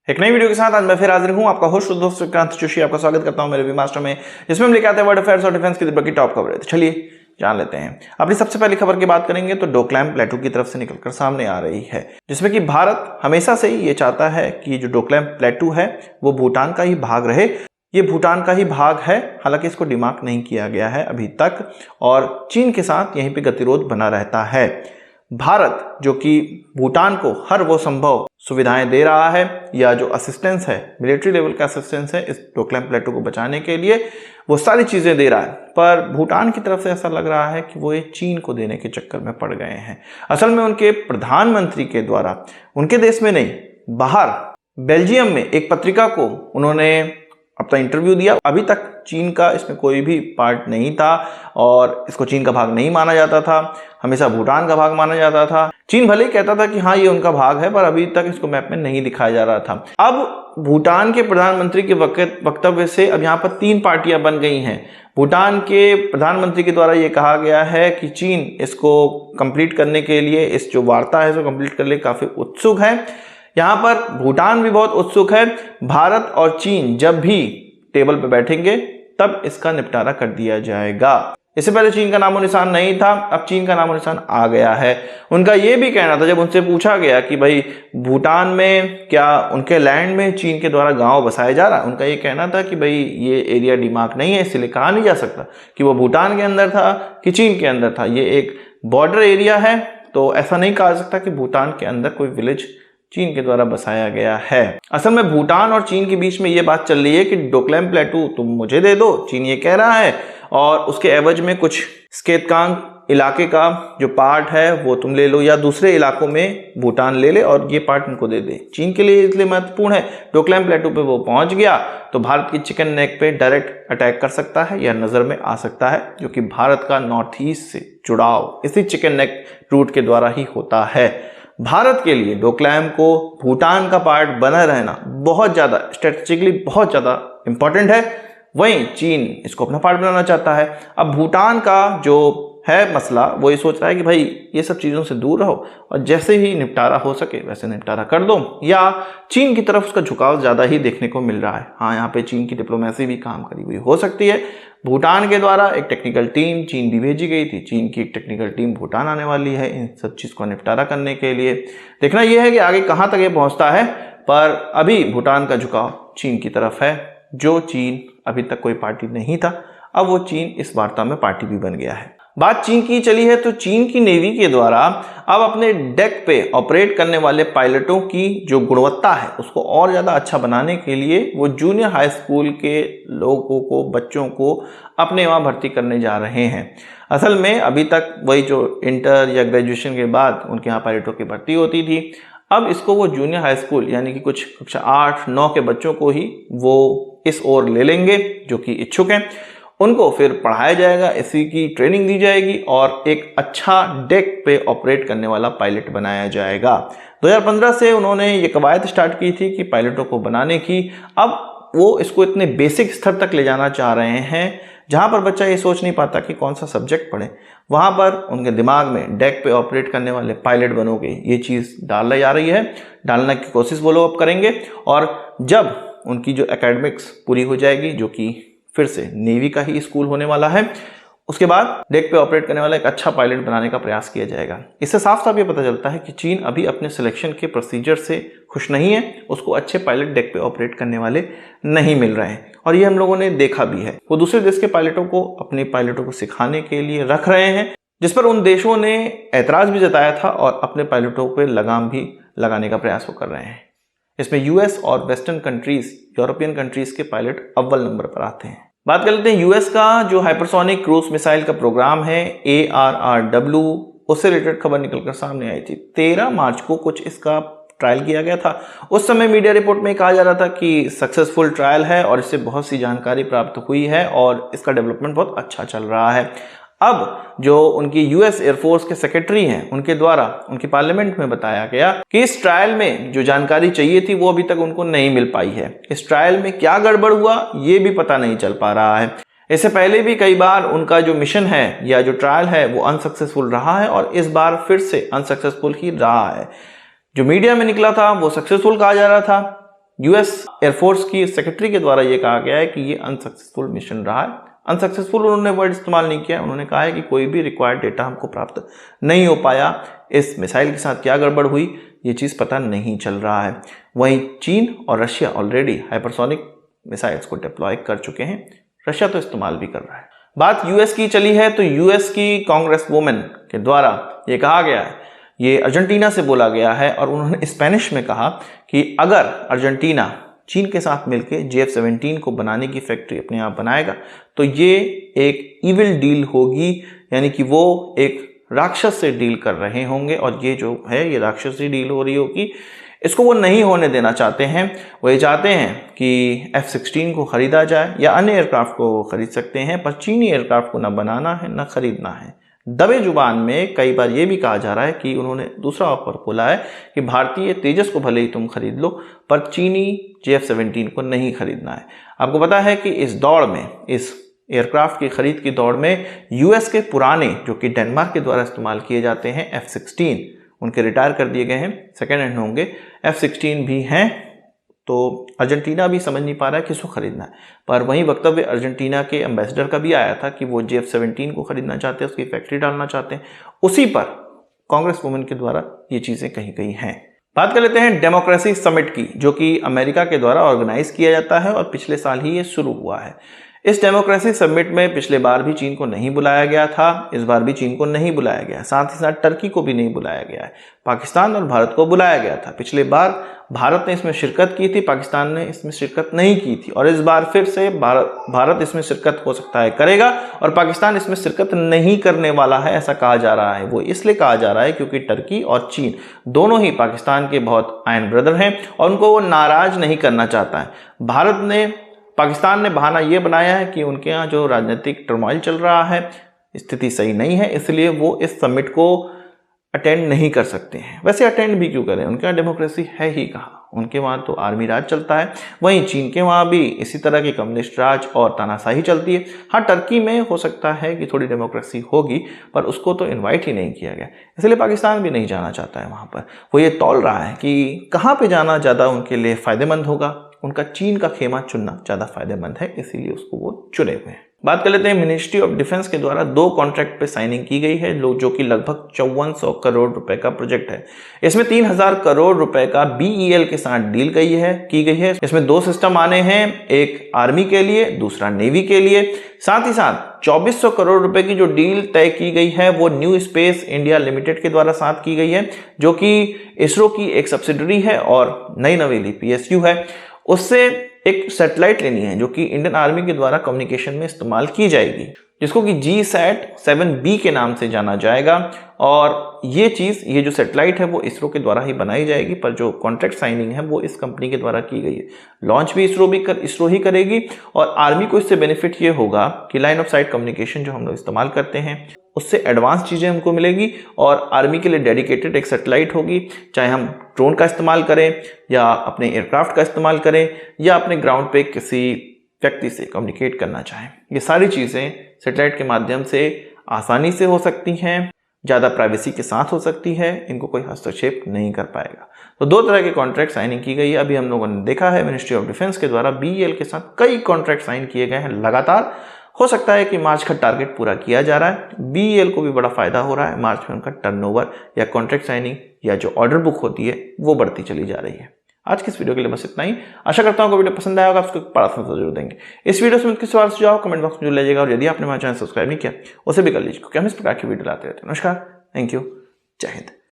एक नई वीडियो के साथ आज मैं फिर हाजिर हूं, आपका होस्ट दोस्त विक्रांत जोशी। आपका स्वागत करता हूं मेरे वी मास्टर में, जिसमें हम लेके आते हैं वर्ल्ड अफेयर्स और डिफेंस की की टॉप खबरें। तो चलिए जान लेते हैं। अपनी सबसे पहली खबर की बात करेंगे तो डोकलाम प्लेटू की तरफ से निकलकर सामने आ रही है, जिसमें कि भारत हमेशा से ही ये चाहता है कि जो डोकलाम प्लेटू है वो भूटान का ही भाग रहे। ये भूटान का ही भाग है, हालांकि इसको डिमार्क नहीं किया गया है अभी तक, और चीन के साथ यहीं पे गतिरोध बना रहता है। भारत जो कि भूटान को हर वो संभव सुविधाएं दे रहा है, या जो असिस्टेंस है, मिलिट्री लेवल का असिस्टेंस है इस डोकलाम प्लेटू को बचाने के लिए, वो सारी चीजें दे रहा है। पर भूटान की तरफ से ऐसा लग रहा है कि वो ये चीन को देने के चक्कर में पड़ गए हैं। असल में उनके प्रधानमंत्री के द्वारा, उनके देश में नहीं बाहर बेल्जियम में एक पत्रिका को उन्होंने अपना इंटरव्यू दिया। अभी तक चीन का इसमें कोई भी पार्ट नहीं था और इसको चीन का भाग नहीं माना जाता था, हमेशा भूटान का भाग माना जाता था। चीन भले ही कहता था कि हाँ ये उनका भाग है, पर अभी तक इसको मैप में नहीं दिखाया जा रहा था। अब भूटान के प्रधानमंत्री के वक्तव्य से अब यहाँ पर 3 पार्टियां बन गई हैं। भूटान के प्रधानमंत्री के द्वारा ये कहा गया है कि चीन इसको कंप्लीट करने के लिए, इस जो वार्ता है इसको कंप्लीट करने के लिए काफी उत्सुक है। यहाँ पर भूटान भी बहुत उत्सुक है। भारत और चीन जब भी टेबल पर बैठेंगे तब इसका निपटारा कर दिया जाएगा। इससे पहले चीन का नामो निशान नहीं था, अब चीन का नामो निशान आ गया है। उनका यह भी कहना था, जब उनसे पूछा गया कि भाई भूटान में क्या उनके लैंड में चीन के द्वारा गांव बसाया जा रहा है, उनका ये कहना था कि भाई ये एरिया डिमार्क नहीं है, इसलिए कहा नहीं जा सकता कि वो भूटान के अंदर था कि चीन के अंदर था। ये एक बॉर्डर एरिया है, तो ऐसा नहीं कहा जा सकता कि भूटान के अंदर कोई विलेज चीन के द्वारा बसाया गया है। असल में भूटान और चीन के बीच में यह बात चल रही है कि डोकलाम प्लेटू तुम मुझे दे दो, चीन ये कह रहा है, और उसके एवज में कुछ स्केतकांग इलाके का जो पार्ट है वो तुम ले लो, या दूसरे इलाकों में भूटान ले ले और ये पार्ट उनको दे दे। चीन के लिए इसलिए महत्वपूर्ण है, डोकलाम प्लेटू पे वो पहुंच गया तो भारत की चिकन नेक पे डायरेक्ट अटैक कर सकता है या नजर में आ सकता है, जो कि भारत का नॉर्थ ईस्ट से जुड़ाव इसी चिकन नेक रूट के द्वारा ही होता है। भारत के लिए डोकलाम को भूटान का पार्ट बना रहना बहुत ज़्यादा स्ट्रेटेजिकली बहुत ज़्यादा इंपॉर्टेंट है। वहीं चीन इसको अपना पार्ट बनाना चाहता है। अब भूटान का जो है मसला, वो ये सोच रहा है कि भाई ये सब चीज़ों से दूर रहो और जैसे ही निपटारा हो सके वैसे निपटारा कर दो, या चीन की तरफ उसका झुकाव ज़्यादा ही देखने को मिल रहा है। हाँ, यहाँ पे चीन की डिप्लोमेसी भी काम करी हुई हो सकती है। भूटान के द्वारा एक टेक्निकल टीम चीन भी भेजी गई थी, चीन की एक टेक्निकल टीम भूटान आने वाली है इन सब चीज़ को निपटारा करने के लिए। देखना यह है कि आगे कहाँ तक ये पहुँचता है, पर अभी भूटान का झुकाव चीन की तरफ है, जो चीन अभी तक कोई पार्टी नहीं था, अब वो चीन इस वार्ता में पार्टी भी बन गया है। बात चीन की चली है तो चीन की नेवी के द्वारा अब अपने डेक पे ऑपरेट करने वाले पायलटों की जो गुणवत्ता है उसको और ज़्यादा अच्छा बनाने के लिए वो जूनियर हाई स्कूल के लोगों को, बच्चों को अपने वहाँ भर्ती करने जा रहे हैं। असल में अभी तक वही जो इंटर या ग्रेजुएशन के बाद उनके यहाँ पायलटों की भर्ती होती थी, अब इसको वो जूनियर हाई स्कूल यानी कि कुछ कक्षा 8-9 के बच्चों को ही वो इस ओर ले लेंगे जो कि इच्छुक हैं। उनको फिर पढ़ाया जाएगा, इसी की ट्रेनिंग दी जाएगी और एक अच्छा डेक पे ऑपरेट करने वाला पायलट बनाया जाएगा। 2015 से उन्होंने ये कवायद स्टार्ट की थी कि पायलटों को बनाने की। अब वो इसको इतने बेसिक स्तर तक ले जाना चाह रहे हैं जहां पर बच्चा ये सोच नहीं पाता कि कौन सा सब्जेक्ट पढ़े, वहां पर उनके दिमाग में डेक पे ऑपरेट करने वाले पायलट बनोगे, ये चीज़ डालने जा रही है, डालने की कोशिश वो लोग अब करेंगे। और जब उनकी जो एकेडमिक्स पूरी हो जाएगी, जो कि फिर से नेवी का ही स्कूल होने वाला है, उसके बाद डेक पे ऑपरेट करने वाला एक अच्छा पायलट बनाने का प्रयास किया जाएगा। इससे साफ साफ ये पता चलता है कि चीन अभी अपने सिलेक्शन के प्रोसीजर से खुश नहीं है, उसको अच्छे पायलट डेक पे ऑपरेट करने वाले नहीं मिल रहे हैं, और ये हम लोगों ने देखा भी है। वो दूसरे देश के पायलटों को अपने पायलटों को सिखाने के लिए रख रहे हैं, जिस पर उन देशों ने ऐतराज भी जताया था और अपने पायलटों पर लगाम भी लगाने का प्रयास वो कर रहे हैं। इसमें यूएस और वेस्टर्न कंट्रीज, यूरोपियन कंट्रीज के पायलट अव्वल नंबर पर आते हैं। बात कर लेते हैं यूएस का जो हाइपरसोनिक क्रूज मिसाइल का प्रोग्राम है ARRW, उससे रिलेटेड खबर निकलकर सामने आई थी। 13 मार्च को कुछ इसका ट्रायल किया गया था। उस समय मीडिया रिपोर्ट में कहा जा रहा था कि सक्सेसफुल ट्रायल है और इससे बहुत सी जानकारी प्राप्त हुई है और इसका डेवलपमेंट बहुत अच्छा चल रहा है। अब जो उनकी यूएस एयरफोर्स के सेक्रेटरी हैं, उनके द्वारा उनकी पार्लियामेंट में बताया गया कि इस ट्रायल में जो जानकारी चाहिए थी वो अभी तक उनको नहीं मिल पाई है। इस ट्रायल में क्या गड़बड़ हुआ ये भी पता नहीं चल पा रहा है। इससे पहले भी कई बार उनका जो मिशन है या जो ट्रायल है वो अनसक्सेसफुल रहा है और इस बार फिर से अनसक्सेसफुल ही रहा है। जो मीडिया में निकला था वो सक्सेसफुल कहा जा रहा था, यूएस एयरफोर्स की सेक्रेटरी के द्वारा ये कहा गया है कि ये अनसक्सेसफुल मिशन रहा है। अनसक्सेसफुल उन्होंने वर्ड इस्तेमाल नहीं किया, उन्होंने कहा है कि कोई भी रिक्वायर्ड डेटा हमको प्राप्त नहीं हो पाया। इस मिसाइल के साथ क्या गड़बड़ हुई ये चीज़ पता नहीं चल रहा है। वहीं चीन और रशिया ऑलरेडी हाइपरसोनिक मिसाइल्स को डिप्लॉय कर चुके हैं, रशिया तो इस्तेमाल भी कर रहा है। बात यूएस की चली है तो यूएस की कांग्रेस वुमेन के द्वारा ये कहा गया है, ये अर्जेंटीना से बोला गया है और उन्होंने स्पेनिश में कहा कि अगर अर्जेंटीना चीन के साथ मिलकर JF-17 को बनाने की फैक्ट्री अपने आप बनाएगा तो ये एक इविल डील होगी, यानी कि वो एक राक्षस से डील कर रहे होंगे और ये जो है ये राक्षसी डील हो रही होगी। इसको वो नहीं होने देना चाहते हैं। वो ये चाहते हैं कि F-16 को ख़रीदा जाए या अन्य एयरक्राफ्ट को खरीद सकते हैं, पर चीनी एयरक्राफ्ट को ना बनाना है ना ख़रीदना है। दबे जुबान में कई बार ये भी कहा जा रहा है कि उन्होंने दूसरा ऑफर बोला है कि भारतीय तेजस को भले ही तुम खरीद लो पर चीनी JF-17 को नहीं खरीदना है। आपको पता है कि इस दौड़ में, इस एयरक्राफ्ट की खरीद की दौड़ में यूएस के पुराने जो कि डेनमार्क के द्वारा इस्तेमाल किए जाते हैं F-16 उनके रिटायर कर दिए गए हैं, सेकेंड हैंड होंगे। F-16 भी हैं तो अर्जेंटीना भी समझ नहीं पा रहा है किसको खरीदना है। पर वहीं वक्तव्य अर्जेंटीना के एम्बेसडर का भी आया था कि वो JF-17 को खरीदना चाहते हैं, उसकी फैक्ट्री डालना चाहते हैं। उसी पर कांग्रेस वुमेन के द्वारा ये चीज़ें कहीं कहीं हैं। बात कर लेते हैं डेमोक्रेसी समिट की, जो कि अमेरिका के द्वारा ऑर्गेनाइज किया जाता है और पिछले साल ही ये शुरू हुआ है। इस डेमोक्रेसी समिट में पिछले बार भी चीन को नहीं बुलाया गया था, इस बार भी चीन को नहीं बुलाया गया, साथ ही साथ टर्की को भी नहीं बुलाया गया है। पाकिस्तान और भारत को बुलाया गया था। पिछले बार भारत ने इसमें शिरकत की थी, पाकिस्तान ने इसमें शिरकत नहीं की थी और इस बार फिर से भारत इसमें शिरकत हो सकता है करेगा और पाकिस्तान इसमें शिरकत नहीं करने वाला है, ऐसा कहा जा रहा है। वो इसलिए कहा जा रहा है क्योंकि टर्की और चीन दोनों ही पाकिस्तान के बहुत आयन ब्रदर हैं और उनको वो नाराज नहीं करना चाहता है। पाकिस्तान ने बहाना ये बनाया है कि उनके यहाँ जो राजनीतिक टर्मोइल चल रहा है, स्थिति सही नहीं है, इसलिए वो इस समिट को अटेंड नहीं कर सकते हैं। वैसे अटेंड भी क्यों करें, उनके यहाँ डेमोक्रेसी है ही कहाँ, उनके वहाँ तो आर्मी राज चलता है। वहीं चीन के वहाँ भी इसी तरह की कम्युनिस्ट राज और तानाशाही चलती है। हाँ, टर्की में हो सकता है कि थोड़ी डेमोक्रेसी होगी पर उसको तो इन्वाइट ही नहीं किया गया, इसलिए पाकिस्तान भी नहीं जाना चाहता है वहाँ पर। वो ये तौल रहा है कि कहाँ पर जाना ज़्यादा उनके लिए फ़ायदेमंद होगा। उनका चीन का खेमा चुनना ज़्यादा फायदेमंद है, इसीलिए उसको वो चुने हुए हैं। बात कर लेते हैं मिनिस्ट्री ऑफ डिफेंस के द्वारा 2 कॉन्ट्रैक्ट पे साइनिंग की गई है, जो कि लगभग 5400 करोड़ रुपए का प्रोजेक्ट है। इसमें 3000 करोड़ रुपए का BEL के साथ डील की गई है। इसमें 2 सिस्टम आने हैं, एक आर्मी के लिए, दूसरा नेवी के लिए। साथ ही साथ 2400 करोड़ रुपए की जो डील तय की गई है वो न्यू स्पेस इंडिया लिमिटेड के द्वारा साथ की गई है, जो कि इसरो की एक सब्सिडरी है और नई नवेली PSU है। उससे एक सैटेलाइट लेनी है जो कि इंडियन आर्मी के द्वारा कम्युनिकेशन में इस्तेमाल की जाएगी, जिसको कि GSAT-7B के नाम से जाना जाएगा। और ये जो सैटेलाइट है वो इसरो के द्वारा ही बनाई जाएगी, पर जो कॉन्ट्रैक्ट साइनिंग है वो इस कंपनी के द्वारा की गई है। लॉन्च भी इसरो ही करेगी और आर्मी को इससे बेनिफिट ये होगा कि लाइन ऑफ साइट कम्युनिकेशन जो हम लोग इस्तेमाल करते हैं उससे एडवांस चीज़ें हमको मिलेगी और आर्मी के लिए डेडिकेटेड एक सैटेलाइट होगी। चाहे हम ड्रोन का इस्तेमाल करें या अपने एयरक्राफ्ट का इस्तेमाल करें या अपने ग्राउंड पे किसी व्यक्ति से कम्युनिकेट करना चाहें, ये सारी चीज़ें सैटेलाइट के माध्यम से आसानी से हो सकती हैं, ज़्यादा प्राइवेसी के साथ हो सकती है, इनको कोई हस्तक्षेप नहीं कर पाएगा। तो 2 तरह के कॉन्ट्रैक्ट साइनिंग की गई है। अभी हम लोगों ने देखा है मिनिस्ट्री ऑफ डिफेंस के द्वारा BEL के साथ कई कॉन्ट्रैक्ट साइन किए गए हैं लगातार। हो सकता है कि मार्च का टारगेट पूरा किया जा रहा है। BEL को भी बड़ा फायदा हो रहा है, मार्च में उनका टर्नओवर या कॉन्ट्रैक्ट साइनिंग या जो ऑर्डर बुक होती है वो बढ़ती चली जा रही है। आज की इस वीडियो के लिए बस इतना ही। आशा करता हूँ कि वीडियो पसंद आया होगा, आपको बड़ा जरूर देंगे। इस वीडियो से किसी सवाल सुझाव कमेंट बॉक्स में जरूर लीजिएगा और यदि आपने हमारा चैनल सब्सक्राइब नहीं किया उसे भी कर लीजिए, क्योंकि हम इस प्रकार की वीडियो लाते रहते हैं। नमस्कार, थैंक यू, जय हिंद।